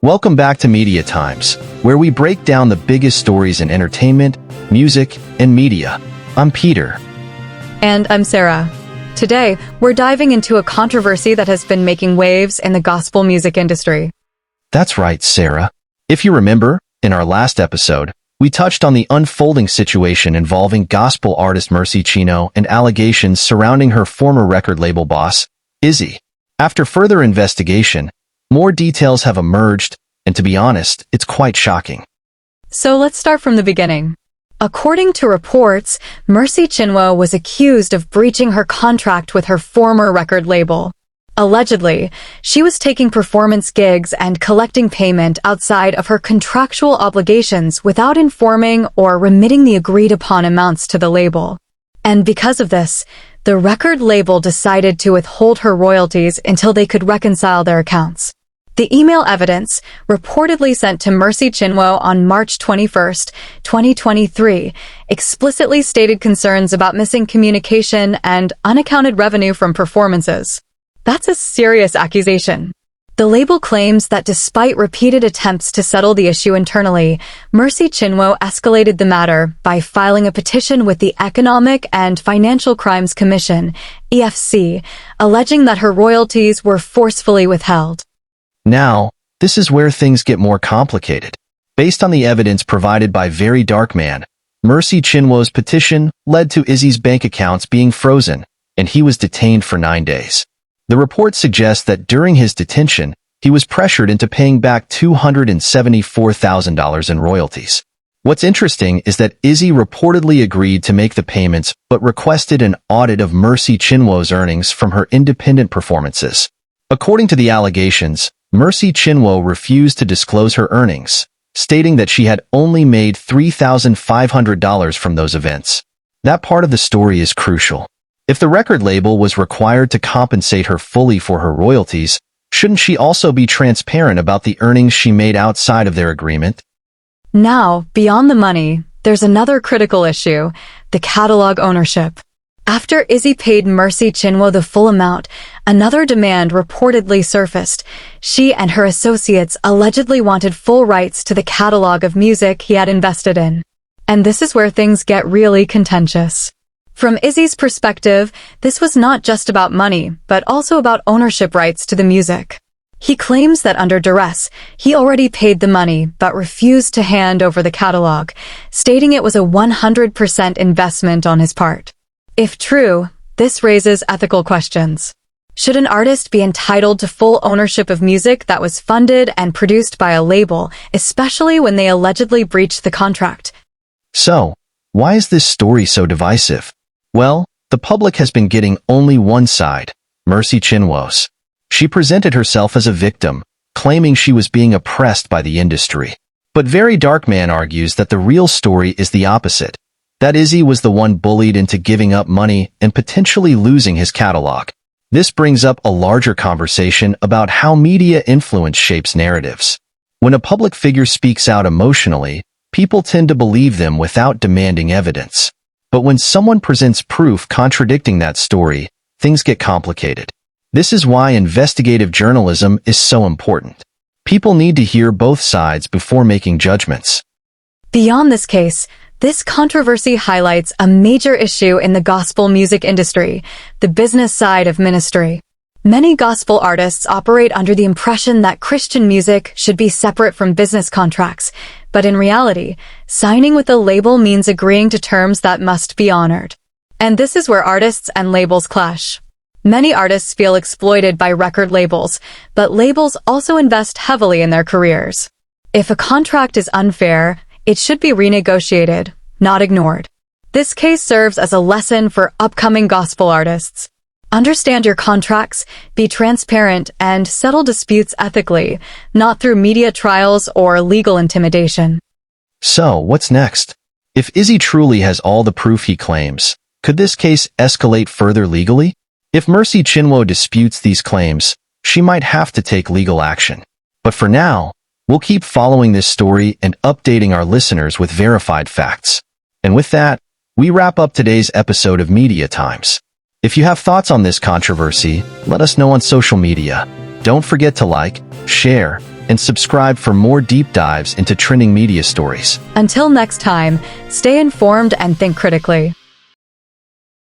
Welcome back to Media Times, where we break down the biggest stories in entertainment, music, and media. I'm Peter. And I'm Sarah. Today, we're diving into a controversy that has been making waves in the gospel music industry. That's right, Sarah. If you remember, in our last episode, we touched on the unfolding situation involving gospel artist Mercy Chinwo and allegations surrounding her former record label boss, Izzy. After further investigation, more details have emerged, and to be honest, it's quite shocking. So let's start from the beginning. According to reports, Mercy Chinwo was accused of breaching her contract with her former record label. Allegedly, she was taking performance gigs and collecting payment outside of her contractual obligations without informing or remitting the agreed-upon amounts to the label. And because of this, the record label decided to withhold her royalties until they could reconcile their accounts. The email evidence, reportedly sent to Mercy Chinwo on March 21, 2023, explicitly stated concerns about missing communication and unaccounted revenue from performances. That's a serious accusation. The label claims that despite repeated attempts to settle the issue internally, Mercy Chinwo escalated the matter by filing a petition with the Economic and Financial Crimes Commission, EFCC, alleging that her royalties were forcefully withheld. Now, this is where things get more complicated. Based on the evidence provided by Very Dark Man, Mercy Chinwo's petition led to Izzy's bank accounts being frozen, and he was detained for 9 days. The report suggests that during his detention, he was pressured into paying back $274,000 in royalties. What's interesting is that Izzy reportedly agreed to make the payments but requested an audit of Mercy Chinwo's earnings from her independent performances. According to the allegations, Mercy Chinwo refused to disclose her earnings, stating that she had only made $3,500 from those events. That part of the story is crucial. If the record label was required to compensate her fully for her royalties, shouldn't she also be transparent about the earnings she made outside of their agreement? Now, beyond the money, there's another critical issue: the catalog ownership. After Izzy paid Mercy Chinwo the full amount, another demand reportedly surfaced. She and her associates allegedly wanted full rights to the catalog of music he had invested in. And this is where things get really contentious. From Izzy's perspective, this was not just about money, but also about ownership rights to the music. He claims that under duress, he already paid the money but refused to hand over the catalog, stating it was a 100% investment on his part. If true, this raises ethical questions. Should an artist be entitled to full ownership of music that was funded and produced by a label, especially when they allegedly breached the contract? So, why is this story so divisive? Well, the public has been getting only one side, Mercy Chinwo's. She presented herself as a victim, claiming she was being oppressed by the industry. But Very Dark Man argues that the real story is the opposite, that Izzy was the one bullied into giving up money and potentially losing his catalog. This brings up a larger conversation about how media influence shapes narratives. When a public figure speaks out emotionally, people tend to believe them without demanding evidence. But when someone presents proof contradicting that story, things get complicated. This is why investigative journalism is so important. People need to hear both sides before making judgments. Beyond this case, this controversy highlights a major issue in the gospel music industry, the business side of ministry. Many gospel artists operate under the impression that Christian music should be separate from business contracts, but in reality, signing with a label means agreeing to terms that must be honored. And this is where artists and labels clash. Many artists feel exploited by record labels, but labels also invest heavily in their careers. If a contract is unfair, it should be renegotiated, not ignored. This case serves as a lesson for upcoming gospel artists. Understand your contracts, be transparent, and settle disputes ethically, not through media trials or legal intimidation. So, what's next? If Izzy truly has all the proof he claims, could this case escalate further legally? If Mercy Chinwo disputes these claims, she might have to take legal action. But for now, we'll keep following this story and updating our listeners with verified facts. And with that, we wrap up today's episode of Media Times. If you have thoughts on this controversy, let us know on social media. Don't forget to like, share, and subscribe for more deep dives into trending media stories. Until next time, stay informed and think critically.